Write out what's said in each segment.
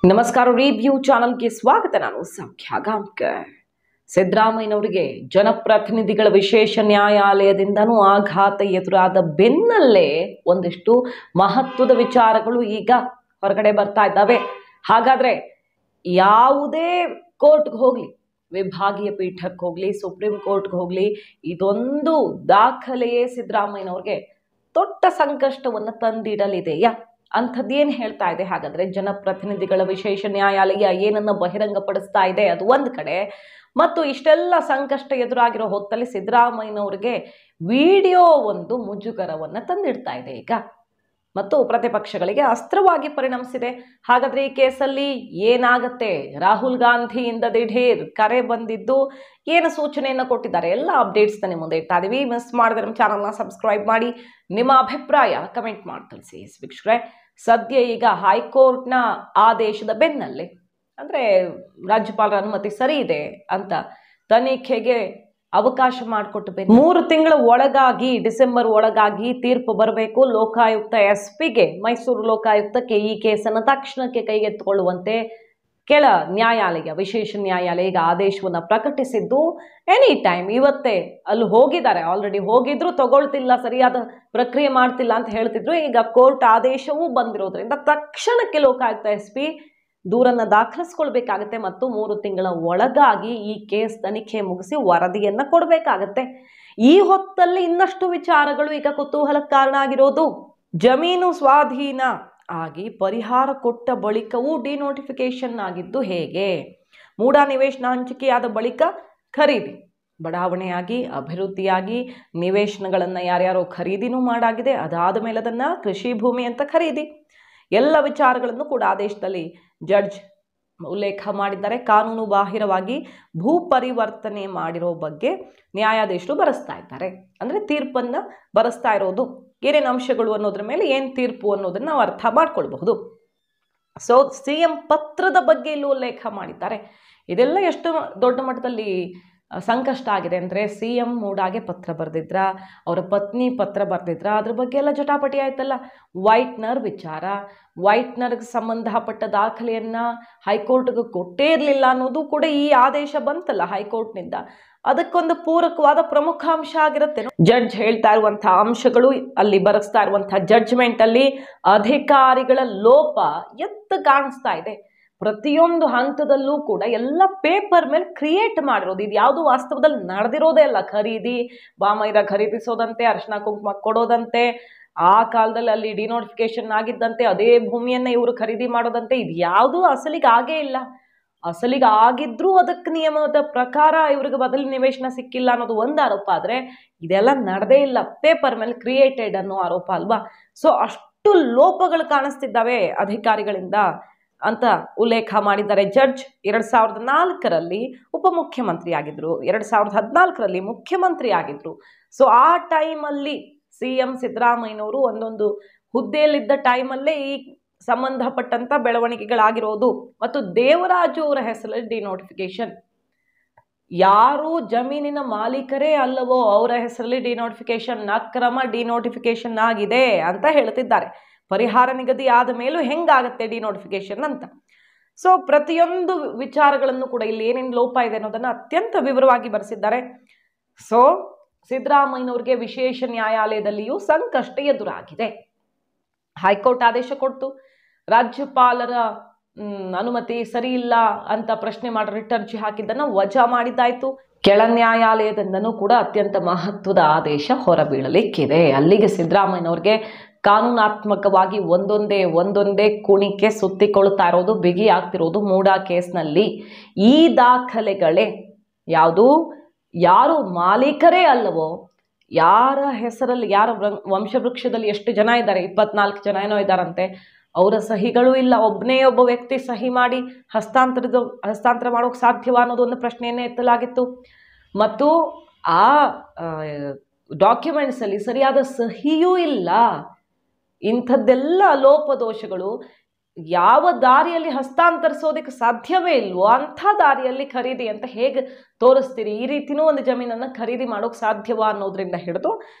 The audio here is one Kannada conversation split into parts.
ನಮಸ್ಕಾರ ರಿವ್ಯೂ ಚಾನಲ್ಗೆ ಸ್ವಾಗತ. ನಾನು ಸೌಖ್ಯ ಗಾಂವ್ಕರ್. ಸಿದ್ದರಾಮಯ್ಯನವರಿಗೆ ಜನಪ್ರತಿನಿಧಿಗಳ ವಿಶೇಷ ನ್ಯಾಯಾಲಯದಿಂದನೂ ಆಘಾತ ಎದುರಾದ ಬೆನ್ನಲ್ಲೇ ಒಂದಿಷ್ಟು ಮಹತ್ವದ ವಿಚಾರಗಳು ಈಗ ಹೊರಗಡೆ ಬರ್ತಾ ಇದ್ದಾವೆ. ಹಾಗಾದ್ರೆ ಯಾವುದೇ ಕೋರ್ಟ್ಗೆ ಹೋಗ್ಲಿ, ವಿಭಾಗೀಯ ಪೀಠಕ್ಕೆ ಹೋಗ್ಲಿ, ಸುಪ್ರೀಂ ಕೋರ್ಟ್ಗೆ ಹೋಗ್ಲಿ, ಇದೊಂದು ದಾಖಲೆಯೇ ಸಿದ್ದರಾಮಯ್ಯನವ್ರಿಗೆ ದೊಡ್ಡ ಸಂಕಷ್ಟವನ್ನು ತಂದಿಡಲಿದೆಯಾ? ಅಂಥದ್ದೇನು ಹೇಳ್ತಾ ಇದೆ? ಹಾಗಾದ್ರೆ ಜನಪ್ರತಿನಿಧಿಗಳ ವಿಶೇಷ ನ್ಯಾಯಾಲಯ ಏನನ್ನ ಬಹಿರಂಗಪಡಿಸ್ತಾ ಇದೆ ಅದು ಒಂದು ಕಡೆ, ಮತ್ತು ಇಷ್ಟೆಲ್ಲ ಸಂಕಷ್ಟ ಎದುರಾಗಿರೋ ಹೊತ್ತಲ್ಲಿ ಸಿದ್ದರಾಮಯ್ಯನವ್ರಿಗೆ ವಿಡಿಯೋ ಒಂದು ಮುಜುಗರವನ್ನು ತಂದಿಡ್ತಾ ಇದೆ ಈಗ, ಮತ್ತು ಪ್ರತಿಪಕ್ಷಗಳಿಗೆ ಅಸ್ತ್ರವಾಗಿ ಪರಿಣಮಿಸಿದೆ. ಹಾಗಾದ್ರೆ ಈ ಕೇಸಲ್ಲಿ ಏನಾಗತ್ತೆ? ರಾಹುಲ್ ಗಾಂಧಿಯಿಂದ ದಿಢೀರ್ ಕರೆ ಬಂದಿದ್ದು ಏನು ಸೂಚನೆಯನ್ನು ಕೊಟ್ಟಿದ್ದಾರೆ? ಎಲ್ಲ ಅಪ್ಡೇಟ್ಸ್ ನಿಮ್ಮ ಮುಂದೆ ಇಡ್ತಾ ಇದೀವಿ. ಮಿಸ್ ಮಾಡಿದ್ರೆ ನಮ್ಮ ಚಾನಲ್ನ ಸಬ್ಸ್ಕ್ರೈಬ್ ಮಾಡಿ, ನಿಮ್ಮ ಅಭಿಪ್ರಾಯ ಕಮೆಂಟ್ ಮಾಡಿ ತಿಳಿಸಿ. ವೀಕ್ಷಕರೇ, ಸದ್ಯ ಈಗ ಹೈಕೋರ್ಟ್ನ ಆದೇಶದ ಬೆನ್ನಲ್ಲೇ, ಅಂದರೆ ರಾಜ್ಯಪಾಲರ ಅನುಮತಿ ಸರಿ ಇದೆ ಅಂತ ತನಿಖೆಗೆ ಅವಕಾಶ ಮಾಡಿಕೊಟ್ಟು 3 ತಿಂಗಳ ಒಳಗಾಗಿ, ಡಿಸೆಂಬರ್ ಒಳಗಾಗಿ ತೀರ್ಪು ಬರಬೇಕು. ಲೋಕಾಯುಕ್ತ SP-ಗೆ, ಮೈಸೂರು ಲೋಕಾಯುಕ್ತಕ್ಕೆ ಈ ಕೇಸನ್ನು ತಕ್ಷಣಕ್ಕೆ ಕೈಗೆತ್ತಿಕೊಳ್ಳುವಂತೆ ಕೆಳ ನ್ಯಾಯಾಲಯ, ವಿಶೇಷ ನ್ಯಾಯಾಲಯ ಈಗ ಆದೇಶವನ್ನು ಪ್ರಕಟಿಸಿದ್ದು. ಎನಿ ಟೈಮ್ ಇವತ್ತೇ ಅಲ್ಲಿ ಹೋಗಿದ್ದಾರೆ, ಆಲ್ರೆಡಿ ಹೋಗಿದ್ರು, ತಗೊಳ್ತಿಲ್ಲ, ಸರಿಯಾದ ಪ್ರಕ್ರಿಯೆ ಮಾಡ್ತಿಲ್ಲ ಅಂತ ಹೇಳ್ತಿದ್ರು. ಈಗ ಕೋರ್ಟ್ ಆದೇಶವೂ ಬಂದಿರೋದ್ರಿಂದ ತಕ್ಷಣಕ್ಕೆ ಲೋಕಾಯುಕ್ತ SP ದೂರನ್ನ ದಾಖಲಿಸ್ಕೊಳ್ಬೇಕಾಗತ್ತೆ ಮತ್ತು 3 ತಿಂಗಳ ಒಳಗಾಗಿ ಈ ಕೇಸ್ ತನಿಖೆ ಮುಗಿಸಿ ವರದಿಯನ್ನ ಕೊಡಬೇಕಾಗತ್ತೆ. ಈ ಹೊತ್ತಲ್ಲಿ ಇನ್ನಷ್ಟು ವಿಚಾರಗಳು ಈಗ ಕುತೂಹಲಕ್ಕೆ ಕಾರಣ ಆಗಿರೋದು. ಜಮೀನು ಸ್ವಾಧೀನ ಆಗಿ ಪರಿಹಾರ ಕೊಟ್ಟ ಬಳಿಕವೂ ಡಿನೋಟಿಫಿಕೇಶನ್ ಆಗಿದ್ದು ಹೇಗೆ? ಮೂಡ ನಿವೇಶನ ಹಂಚಿಕೆಯಾದ ಬಳಿಕ ಖರೀದಿ, ಬಡಾವಣೆಯಾಗಿ, ಅಭಿವೃದ್ಧಿಯಾಗಿ ನಿವೇಶನಗಳನ್ನು ಯಾರ್ಯಾರೋ ಖರೀದಿನೂ ಮಾಡಾಗಿದೆ. ಅದಾದ ಮೇಲೆ ಅದನ್ನು ಕೃಷಿ ಭೂಮಿ ಅಂತ ಖರೀದಿ, ಎಲ್ಲ ವಿಚಾರಗಳನ್ನು ಕೂಡ ಆದೇಶದಲ್ಲಿ ಜಡ್ಜ್ ಉಲ್ಲೇಖ ಮಾಡಿದ್ದಾರೆ. ಕಾನೂನು ಬಾಹಿರವಾಗಿ ಭೂ ಪರಿವರ್ತನೆ ಮಾಡಿರೋ ಬಗ್ಗೆ ನ್ಯಾಯಾಧೀಶರು ಬರೆಸ್ತಾ ಇದ್ದಾರೆ. ಅಂದರೆ ತೀರ್ಪನ್ನು ಬರೆಸ್ತಾ ಇರೋದು ಏನೇನು ಅಂಶಗಳು ಅನ್ನೋದ್ರ ಮೇಲೆ ಏನು ತೀರ್ಪು ಅನ್ನೋದನ್ನು ನಾವು ಅರ್ಥ ಮಾಡ್ಕೊಳ್ಬಹುದು. ಸೊ CM ಪತ್ರದ ಬಗ್ಗೆ ಇಲ್ಲೂ ಉಲ್ಲೇಖ ಮಾಡಿದ್ದಾರೆ. ಇದೆಲ್ಲ ಎಷ್ಟು ದೊಡ್ಡ ಮಟ್ಟದಲ್ಲಿ ಸಂಕಷ್ಟ ಆಗಿದೆ ಅಂದರೆ, CM ಮೂಡಾಗೆ ಪತ್ರ ಬರೆದಿದ್ರ, ಅವರ ಪತ್ನಿ ಪತ್ರ ಬರೆದಿದ್ರ, ಅದ್ರ ಬಗ್ಗೆ ಎಲ್ಲ ಜಟಾಪಟಿ ಆಯ್ತಲ್ಲ. ವೈಟ್ನರ್ ವಿಚಾರ, ವೈಟ್ನರ್ಗೆ ಸಂಬಂಧಪಟ್ಟ ದಾಖಲೆಯನ್ನು ಹೈಕೋರ್ಟ್ಗೆ ಕೊಟ್ಟೇ ಇರಲಿಲ್ಲ ಅನ್ನೋದು ಕೂಡ ಈ ಆದೇಶ ಬಂತಲ್ಲ ಹೈಕೋರ್ಟ್ನಿಂದ, ಅದಕ್ಕೊಂದು ಪೂರಕವಾದ ಪ್ರಮುಖ ಅಂಶ ಆಗಿರುತ್ತೆ. ಜಡ್ಜ್ ಹೇಳ್ತಾ ಇರುವಂತಹ ಅಂಶಗಳು, ಅಲ್ಲಿ ಬರೆಸ್ತಾ ಇರುವಂತಹ ಜಡ್ಜ್ಮೆಂಟ್ ಅಲ್ಲಿ ಅಧಿಕಾರಿಗಳ ಲೋಪ ಎದ್ದು ಕಾಣಿಸ್ತಾ ಇದೆ. ಪ್ರತಿಯೊಂದು ಹಂತದಲ್ಲೂ ಕೂಡ ಎಲ್ಲ ಪೇಪರ್ ಮೇಲೆ ಕ್ರಿಯೇಟ್ ಮಾಡಿರೋದು, ಇದು ಯಾವುದು ವಾಸ್ತವದಲ್ಲಿ ನಡೆದಿರೋದೇ ಅಲ್ಲ. ಖರೀದಿ, ಬಾಮೈದ ಖರೀದಿಸೋದಂತೆ, ಅರಿಶಿನ ಕುಂಕುಮ ಕೊಡೋದಂತೆ, ಆ ಕಾಲದಲ್ಲಿ ಅಲ್ಲಿ ಡಿನೋಟಿಫಿಕೇಶನ್ ಆಗಿದ್ದಂತೆ ಅದೇ ಭೂಮಿಯನ್ನ ಇವರು ಖರೀದಿ ಮಾಡೋದಂತೆ, ಇದು ಯಾವುದು ಅಸಲಿಗೆ ಆಗೇ ಇಲ್ಲ. ಅಸಲಿಗೆ ಆಗಿದ್ರೂ ಅದಕ್ಕೆ ನಿಯಮದ ಪ್ರಕಾರ ಇವ್ರಿಗೆ ಬದಲಿ ನಿವೇಶನ ಸಿಕ್ಕಿಲ್ಲ ಅನ್ನೋದು ಒಂದು ಆರೋಪ. ಆದರೆ ಇದೆಲ್ಲ ನಡೆದೇ ಇಲ್ಲ, ಪೇಪರ್ ಮೇಲೆ ಕ್ರಿಯೇಟೆಡ್ ಅನ್ನೋ ಆರೋಪ ಅಲ್ವಾ. ಸೊ ಅಷ್ಟು ಲೋಪಗಳು ಕಾಣಿಸ್ತಿದ್ದಾವೆ ಅಧಿಕಾರಿಗಳಿಂದ ಅಂತ ಉಲ್ಲೇಖ ಮಾಡಿದ್ದಾರೆ ಜಡ್ಜ್. 2004ರಲ್ಲಿ ಉಪಮುಖ್ಯಮಂತ್ರಿ ಆಗಿದ್ರು, 2014ರಲ್ಲಿ ಮುಖ್ಯಮಂತ್ರಿ ಆಗಿದ್ರು. ಸೊ ಆ ಟೈಮಲ್ಲಿ CM ಸಿದ್ದರಾಮಯ್ಯನವರು ಒಂದೊಂದು ಹುದ್ದೆಯಲ್ಲಿದ್ದ ಟೈಮಲ್ಲೇ ಈ ಸಂಬಂಧಪಟ್ಟಂತ ಬೆಳವಣಿಗೆಗಳಾಗಿರೋದು. ಮತ್ತು ದೇವರಾಜು ಅವರ ಹೆಸರಲ್ಲಿ ಡಿನೋಟಿಫಿಕೇಶನ್, ಯಾರು ಜಮೀನಿನ ಮಾಲೀಕರೇ ಅಲ್ಲವೋ ಅವರ ಹೆಸರಲ್ಲಿ ಡಿನೋಟಿಫಿಕೇಶನ್, ಅಕ್ರಮ ಡಿನೋಟಿಫಿಕೇಶನ್ ಆಗಿದೆ ಅಂತ ಹೇಳ್ತಿದ್ದಾರೆ. ಪರಿಹಾರ ನಿಗದಿ ಆದ ಮೇಲೂ ಹೆಂಗಾಗತ್ತೆ ಡಿನೋಟಿಫಿಕೇಶನ್ ಅಂತ. ಸೊ ಪ್ರತಿಯೊಂದು ವಿಚಾರಗಳನ್ನು ಕೂಡ ಇಲ್ಲಿ ಏನೇನು ಲೋಪ ಇದೆ ಅನ್ನೋದನ್ನು ಅತ್ಯಂತ ವಿವರವಾಗಿ ಬರೆಸಿದ್ದಾರೆ. ಸೊ ಸಿದ್ದರಾಮಯ್ಯನವ್ರಿಗೆ ವಿಶೇಷ ನ್ಯಾಯಾಲಯದಲ್ಲಿಯೂ ಸಂಕಷ್ಟ ಎದುರಾಗಿದೆ. ಹೈಕೋರ್ಟ್ ಆದೇಶ ಕೊಡ್ತು, ರಾಜ್ಯಪಾಲರ ಅನುಮತಿ ಸರಿ ಇಲ್ಲ ಅಂತ ಪ್ರಶ್ನೆ ಮಾಡಿ ರಿಟ್ ಅರ್ಜಿ ಹಾಕಿದ್ದನ್ನು ವಜಾ ಮಾಡಿದ್ದಾಯ್ತು. ಕೆಳ ನ್ಯಾಯಾಲಯದಿಂದನೂ ಕೂಡ ಅತ್ಯಂತ ಮಹತ್ವದ ಆದೇಶ ಹೊರಬೀಳಲಿಕ್ಕಿದೆ. ಅಲ್ಲಿಗೆ ಸಿದ್ದರಾಮಯ್ಯನವ್ರಿಗೆ ಕಾನೂನಾತ್ಮಕವಾಗಿ ಒಂದೊಂದೇ ಕುಣಿಕೆ ಸುತ್ತಿಕೊಳ್ತಾ ಇರೋದು, ಬಿಗಿ ಆಗ್ತಿರೋದು ಮೂಡ ಕೇಸ್ನಲ್ಲಿ. ಈ ದಾಖಲೆಗಳೇ ಯಾರು ಮಾಲೀಕರೇ ಅಲ್ಲವೋ, ಯಾರ ಹೆಸರಲ್ಲಿ, ಯಾರ ವಂಶವೃಕ್ಷದಲ್ಲಿ ಎಷ್ಟು ಜನ ಇದ್ದಾರೆ, 24 ಜನ ಏನೋ ಇದ್ದಾರಂತೆ, ಅವರ ಸಹಿಗಳು ಇಲ್ಲ. ಒಬ್ಬ ವ್ಯಕ್ತಿ ಸಹಿ ಮಾಡಿ ಹಸ್ತಾಂತರ ಮಾಡೋಕೆ ಸಾಧ್ಯವಾ ಅನ್ನೋದು ಒಂದು ಪ್ರಶ್ನೆಯನ್ನೇ ಎತ್ತಲಾಗಿತ್ತು. ಮತ್ತು ಆ ಡಾಕ್ಯುಮೆಂಟ್ಸಲ್ಲಿ ಸರಿಯಾದ ಸಹಿಯೂ ಇಲ್ಲ. ಇಂಥದ್ದೆಲ್ಲ ಲೋಪದೋಷಗಳು, ಯಾವ ದಾರಿಯಲ್ಲಿ ಹಸ್ತಾಂತರಿಸೋದಕ್ಕೆ ಸಾಧ್ಯವೇ ಇಲ್ವೋ ಅಂಥ ದಾರಿಯಲ್ಲಿ ಖರೀದಿ ಅಂತ ಹೇಗೆ ತೋರಿಸ್ತೀರಿ? ಈ ರೀತಿನೂ ಒಂದು ಜಮೀನನ್ನು ಖರೀದಿ ಮಾಡೋಕೆ ಸಾಧ್ಯವಾ ಅನ್ನೋದ್ರಿಂದ ಹಿಡಿದು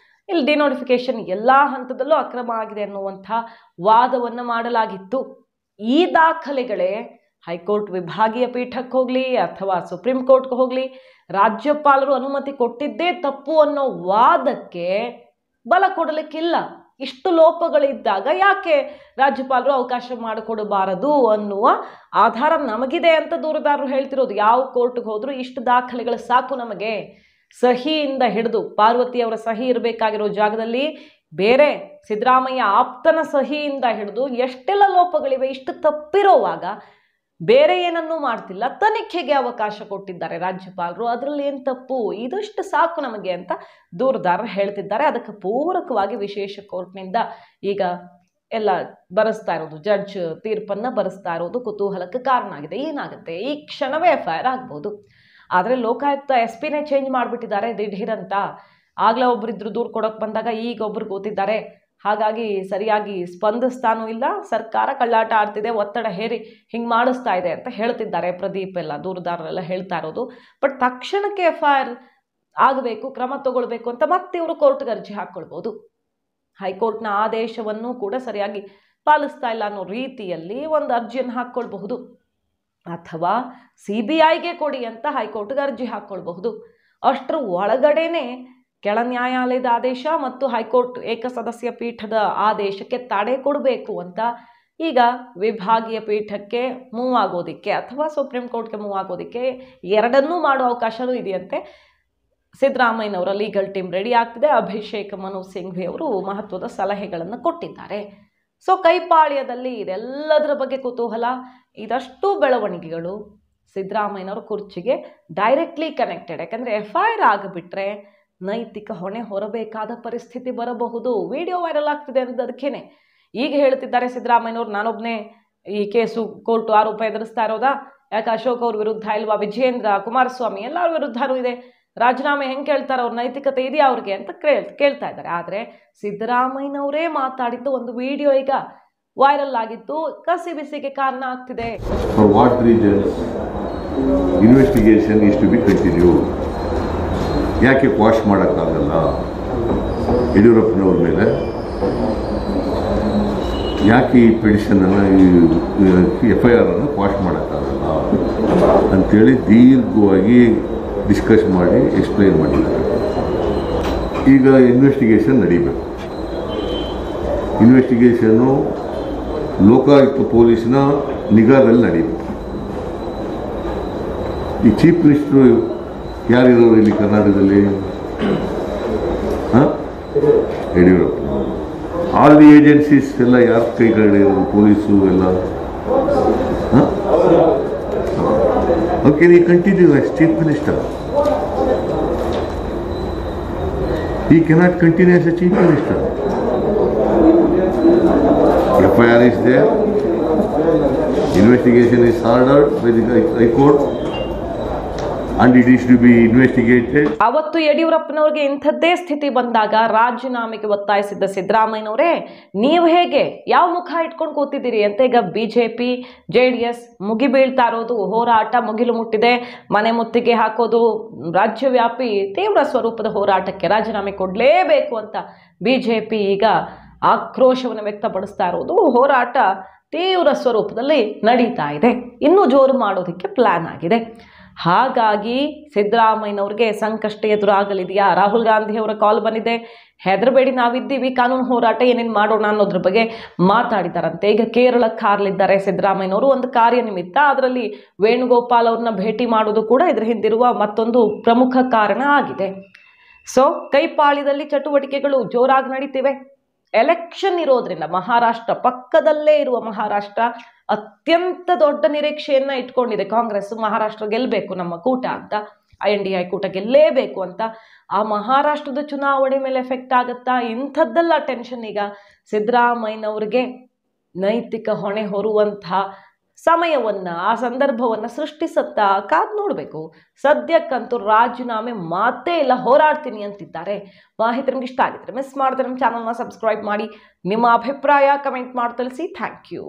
ಇಲ್ಲಿ ಡಿನೋಟಿಫಿಕೇಶನ್ ಎಲ್ಲ ಹಂತದಲ್ಲೂ ಅಕ್ರಮ ಆಗಿದೆ ಅನ್ನುವಂಥ ವಾದವನ್ನು ಮಾಡಲಾಗಿತ್ತು. ಈ ದಾಖಲೆಗಳೇ ಹೈಕೋರ್ಟ್ ವಿಭಾಗೀಯ ಪೀಠಕ್ಕೆ ಹೋಗಲಿ ಅಥವಾ ಸುಪ್ರೀಂ ಕೋರ್ಟ್ಗೆ ಹೋಗಲಿ ರಾಜ್ಯಪಾಲರು ಅನುಮತಿ ಕೊಟ್ಟಿದ್ದೇ ತಪ್ಪು ಅನ್ನೋ ವಾದಕ್ಕೆ ಬಲ ಕೊಡಲಿಕ್ಕಿಲ್ಲ. ಇಷ್ಟು ಲೋಪಗಳಿದ್ದಾಗ ಯಾಕೆ ರಾಜ್ಯಪಾಲರು ಅವಕಾಶ ಮಾಡಿಕೊಡಬಾರದು ಅನ್ನುವ ಆಧಾರ ನಮಗಿದೆ ಅಂತ ದೂರುದಾರರು ಹೇಳ್ತಿರೋದು. ಯಾವ ಕೋರ್ಟ್ಗೆ ಹೋದ್ರು ಇಷ್ಟು ದಾಖಲೆಗಳು ಸಾಕು ನಮಗೆ. ಸಹಿಯಿಂದ ಹಿಡಿದು ಪಾರ್ವತಿ ಅವರ ಸಹಿ ಇರಬೇಕಾಗಿರೋ ಜಾಗದಲ್ಲಿ ಬೇರೆ ಸಿದ್ದರಾಮಯ್ಯ ಆಪ್ತನ ಸಹಿಯಿಂದ ಹಿಡಿದು ಎಷ್ಟೆಲ್ಲ ಲೋಪಗಳಿವೆ. ಇಷ್ಟು ತಪ್ಪಿರೋವಾಗ ಬೇರೆ ಏನನ್ನೂ ಮಾಡ್ತಿಲ್ಲ, ತನಿಖೆಗೆ ಅವಕಾಶ ಕೊಟ್ಟಿದ್ದಾರೆ ರಾಜ್ಯಪಾಲರು, ಅದರಲ್ಲಿ ಏನು ತಪ್ಪು, ಇದಷ್ಟು ಸಾಕು ನಮಗೆ ಅಂತ ದೂರುದಾರರು ಹೇಳ್ತಿದ್ದಾರೆ. ಅದಕ್ಕೆ ಪೂರಕವಾಗಿ ವಿಶೇಷ ಕೋರ್ಟ್ನಿಂದ ಈಗ ಎಲ್ಲ ಬರೆಸ್ತಾ ಇರೋದು, ಜಡ್ಜ್ ತೀರ್ಪನ್ನು ಬರೆಸ್ತಾ ಇರೋದು ಕುತೂಹಲಕ್ಕೆ ಕಾರಣ ಆಗಿದೆ. ಏನಾಗುತ್ತೆ, ಈ ಕ್ಷಣವೇ FIR ಆಗ್ಬೋದು. ಆದರೆ ಲೋಕಾಯುಕ್ತ SP ನೇ ಚೇಂಜ್ ಮಾಡಿಬಿಟ್ಟಿದ್ದಾರೆ ದಿಢೀರಂತ. ಆಗಲೇ ಒಬ್ಬರಿದ್ರು ದೂರು ಕೊಡೋಕೆ ಬಂದಾಗ ಈಗ ಒಬ್ರು ಕೂತಿದ್ದಾರೆ. ಹಾಗಾಗಿ ಸರಿಯಾಗಿ ಸ್ಪಂದಿಸ್ತಾನೂ ಇಲ್ಲ, ಸರ್ಕಾರ ಕಳ್ಳಾಟ ಆಡ್ತಿದೆ, ಒತ್ತಡ ಹೇರಿ ಹಿಂಗೆ ಮಾಡಿಸ್ತಾ ಇದೆ ಅಂತ ಹೇಳ್ತಿದ್ದಾರೆ ಪ್ರದೀಪ್ ಎಲ್ಲ ದೂರುದಾರರೆಲ್ಲ ಹೇಳ್ತಾ ಇರೋದು. ಬಟ್ ತಕ್ಷಣಕ್ಕೆ FIR ಆಗಬೇಕು, ಕ್ರಮ ತಗೊಳ್ಬೇಕು ಅಂತ ಮತ್ತೆ ಇವರು ಕೋರ್ಟ್ಗೆ ಅರ್ಜಿ ಹಾಕ್ಕೊಳ್ಬೋದು. ಹೈಕೋರ್ಟ್ನ ಆದೇಶವನ್ನು ಕೂಡ ಸರಿಯಾಗಿ ಪಾಲಿಸ್ತಾ ಇಲ್ಲ ಅನ್ನೋ ರೀತಿಯಲ್ಲಿ ಒಂದು ಅರ್ಜಿಯನ್ನು ಹಾಕ್ಕೊಳ್ಬಹುದು, ಅಥವಾ CBIಗೆ ಕೊಡಿ ಅಂತ ಹೈಕೋರ್ಟ್ಗೆ ಅರ್ಜಿ ಹಾಕ್ಕೊಳ್ಬಹುದು. ಅಷ್ಟರ ಒಳಗಡೆನೆ ಕೆಳ ನ್ಯಾಯಾಲಯದ ಆದೇಶ ಮತ್ತು ಹೈಕೋರ್ಟ್ ಏಕಸದಸ್ಯ ಪೀಠದ ಆದೇಶಕ್ಕೆ ತಡೆ ಕೊಡಬೇಕು ಅಂತ ಈಗ ವಿಭಾಗೀಯ ಪೀಠಕ್ಕೆ ಮೂವ್ ಆಗೋದಕ್ಕೆ ಅಥವಾ ಸುಪ್ರೀಂ ಕೋರ್ಟ್ಗೆ ಮೂವ್ ಆಗೋದಕ್ಕೆ ಎರಡನ್ನೂ ಮಾಡೋ ಅವಕಾಶವೂ ಇದೆಯಂತೆ. ಸಿದ್ದರಾಮಯ್ಯನವರ ಲೀಗಲ್ ಟೀಮ್ ರೆಡಿ ಆಗ್ತಿದೆ. ಅಭಿಷೇಕ್ ಮನು ಸಿಂಘ್ವಿ ಅವರು ಮಹತ್ವದ ಸಲಹೆಗಳನ್ನು ಕೊಟ್ಟಿದ್ದಾರೆ. ಸೊ ಕೈಪಾಳ್ಯದಲ್ಲಿ ಇದೆಲ್ಲದರ ಬಗ್ಗೆ ಕುತೂಹಲ. ಇದಷ್ಟು ಬೆಳವಣಿಗೆಗಳು ಸಿದ್ದರಾಮಯ್ಯನವರ ಕುರ್ಚಿಗೆ ಡೈರೆಕ್ಟ್ಲಿ ಕನೆಕ್ಟೆಡ್. ಯಾಕಂದರೆ FIR ಆಗಿಬಿಟ್ರೆ ನೈತಿಕ ಹೊಣೆ ಹೊರಬೇಕಾದ ಪರಿಸ್ಥಿತಿ ಬರಬಹುದು. ವಿಡಿಯೋ ವೈರಲ್ ಆಗ್ತಿದೆ ಅನ್ನೋದಕ್ಕೇನೆ ಈಗ ಹೇಳ್ತಿದ್ದಾರೆ ಸಿದ್ದರಾಮಯ್ಯನವರು, ನಾನೊಬ್ಬನೇ ಈ ಕೇಸು ಕೋರ್ಟು ಆರೋಪ ಎದುರಿಸ್ತಾ ಇರೋದಾ, ಯಾಕೆ ಅಶೋಕ್ ಅವ್ರ ವಿರುದ್ಧ ಇಲ್ವಾ, ವಿಜಯೇಂದ್ರ, ಕುಮಾರಸ್ವಾಮಿ ಎಲ್ಲರ ವಿರುದ್ಧನೂ ಇದೆ, ರಾಜೀನಾಮೆ ಹೆಂಗೆ ಕೇಳ್ತಾರೆ, ಅವ್ರ ನೈತಿಕತೆ ಇದೆಯಾ ಅವ್ರಿಗೆ ಅಂತ ಕೇಳ್ತಾ ಇದ್ದಾರೆ. ಆದರೆ ಸಿದ್ದರಾಮಯ್ಯನವರೇ ಮಾತಾಡಿದ್ದು ಒಂದು ವಿಡಿಯೋ ಈಗ ವೈರಲ್ ಆಗಿತ್ತು, ಕಸಿ ಬಿಸಿಗೆ ಕಾರಣ ಆಗ್ತಿದೆ. Investigation is to be continue. ಯಾಕೆ ಕ್ವಾಶ್ ಮಾಡೋಕ್ಕಾಗಲ್ಲ ಯಡಿಯೂರಪ್ಪನವ್ರ ಮೇಲೆ? ಯಾಕೆ ಈ ಪಿಟಿಷನನ್ನು FIR ಅನ್ನು ಕ್ವಾಶ್ ಮಾಡೋಕ್ಕಾಗಲ್ಲ ಅಂಥೇಳಿ ದೀರ್ಘವಾಗಿ ಡಿಸ್ಕಸ್ ಮಾಡಿ ಎಕ್ಸ್ಪ್ಲೈನ್ ಮಾಡಿದ್ದಾರೆ. ಈಗ ಇನ್ವೆಸ್ಟಿಗೇಷನ್ ನಡೀಬೇಕು. ಇನ್ವೆಸ್ಟಿಗೇಷನ್ನು ಲೋಕಾಯುಕ್ತ ಪೊಲೀಸ್ನ ನಿಗಾದಲ್ಲಿ ನಡೀಬೇಕು. ಈ ಚೀಫ್ ಮಿನಿಸ್ಟ್ರು ಯಾರಿರೋರು ಇಲ್ಲಿ ಕರ್ನಾಟಕದಲ್ಲಿ? ಯಡಿಯೂರಪ್ಪ. ಆಲ್ ದಿ ಏಜೆನ್ಸೀಸ್ ಎಲ್ಲ ಯಾರ ಕೈ ಕಡೆ ಇರೋದು? ಪೊಲೀಸು ಎಲ್ಲ. ಓಕೆ, ಈ continue as chief minister. He cannot continue as a chief minister. FIR is there. Investigation is ordered by the High Court. And it is to be investigated. ಅವತ್ತು ಯಡಿಯೂರಪ್ಪನವ್ರಿಗೆ ಇಂಥದ್ದೇ ಸ್ಥಿತಿ ಬಂದಾಗ ರಾಜೀನಾಮೆಗೆ ಒತ್ತಾಯಿಸಿದ್ದ ಸಿದ್ದರಾಮಯ್ಯನವರೇ, ನೀವು ಹೇಗೆ ಯಾವ ಮುಖ ಇಟ್ಕೊಂಡು ಕೂತಿದ್ದೀರಿ ಅಂತ ಈಗ BJP JDS ಮುಗಿಬೀಳ್ತಾ ಇರೋದು, ಹೋರಾಟ ಮುಗಿಲು ಮುಟ್ಟಿದೆ. ಮನೆ ಮುತ್ತಿಗೆ ಹಾಕೋದು, ರಾಜ್ಯವ್ಯಾಪಿ ತೀವ್ರ ಸ್ವರೂಪದ ಹೋರಾಟಕ್ಕೆ ರಾಜೀನಾಮೆ ಕೊಡಲೇಬೇಕು ಅಂತ BJP ಈಗ ಆಕ್ರೋಶವನ್ನು ವ್ಯಕ್ತಪಡಿಸ್ತಾ ಇರೋದು. ಹೋರಾಟ ತೀವ್ರ ಸ್ವರೂಪದಲ್ಲಿ ನಡೀತಾ ಇದೆ, ಇನ್ನೂ ಜೋರು ಮಾಡೋದಕ್ಕೆ ಪ್ಲಾನ್ ಆಗಿದೆ. ಹಾಗಾಗಿ ಸಿದ್ದರಾಮಯ್ಯನವ್ರಿಗೆ ಸಂಕಷ್ಟ ಎದುರಾಗಲಿದೆಯಾ? ರಾಹುಲ್ ಗಾಂಧಿ ಅವರ ಕಾಲ್ ಬಂದಿದೆ, ಹೆದರಬೇಡಿ ನಾವಿದ್ದೀವಿ, ಕಾನೂನು ಹೋರಾಟ ಏನೇನು ಮಾಡೋಣ ಅನ್ನೋದ್ರ ಬಗ್ಗೆ ಮಾತಾಡಿದಾರಂತೆ. ಈಗ ಕೇರಳಕ್ಕೆ ಹಾರಲಿದ್ದಾರೆ ಸಿದ್ದರಾಮಯ್ಯನವರು ಒಂದು ಕಾರ್ಯನಿಮಿತ್ತ. ಅದರಲ್ಲಿ ವೇಣುಗೋಪಾಲ್ ಅವ್ರನ್ನ ಭೇಟಿ ಮಾಡೋದು ಕೂಡ ಇದರ ಹಿಂದಿರುವ ಮತ್ತೊಂದು ಪ್ರಮುಖ ಕಾರಣ ಆಗಿದೆ. ಸೊ ಕೈಪಾಳ್ಯದಲ್ಲಿ ಚಟುವಟಿಕೆಗಳು ಜೋರಾಗಿ ನಡೀತಿವೆ. ಎಲೆಕ್ಷನ್ ಇರೋದ್ರಿಂದ ಮಹಾರಾಷ್ಟ್ರ ಪಕ್ಕದಲ್ಲೇ ಇರುವ ಮಹಾರಾಷ್ಟ್ರ ಅತ್ಯಂತ ದೊಡ್ಡ ನಿರೀಕ್ಷೆಯನ್ನ ಇಟ್ಕೊಂಡಿದೆ. ಕಾಂಗ್ರೆಸ್ ಮಹಾರಾಷ್ಟ್ರ ಗೆಲ್ಲಬೇಕು ನಮ್ಮ ಕೂಟ ಅಂತ, NDA ಕೂಟ ಗೆಲ್ಲೇಬೇಕು ಅಂತ. ಆ ಮಹಾರಾಷ್ಟ್ರದ ಚುನಾವಣೆ ಮೇಲೆ ಎಫೆಕ್ಟ್ ಆಗುತ್ತಾ? ಇಂಥದ್ದೆಲ್ಲ ಟೆನ್ಷನ್ ಈಗ ಸಿದ್ದರಾಮಯ್ಯನವ್ರಿಗೆ ನೈತಿಕ ಹೊಣೆ ಹೊರುವಂತಹ ಸಮಯವನ್ನ, ಆ ಸಂದರ್ಭವನ್ನ ಸೃಷ್ಟಿಸುತ್ತಾ ಕಾದ್ ನೋಡಬೇಕು. ಸದ್ಯಕ್ಕಂತೂ ರಾಜೀನಾಮೆ ಮಾತೇ ಇಲ್ಲ, ಹೋರಾಡ್ತೀನಿ ಅಂತಿದ್ದಾರೆ. ಮಾಹಿತಿ ನಿಮ್ಗೆ ಇಷ್ಟ ಆಗಿದ್ರೆ ಮಿಸ್ ಮಾಡಿದ್ರೆ ನಮ್ಮ ಚಾನಲ್ನ ಸಬ್ಸ್ಕ್ರೈಬ್ ಮಾಡಿ, ನಿಮ್ಮ ಅಭಿಪ್ರಾಯ ಕಮೆಂಟ್ ಮಾಡಿ ತಿಳಿಸಿ. Thank you.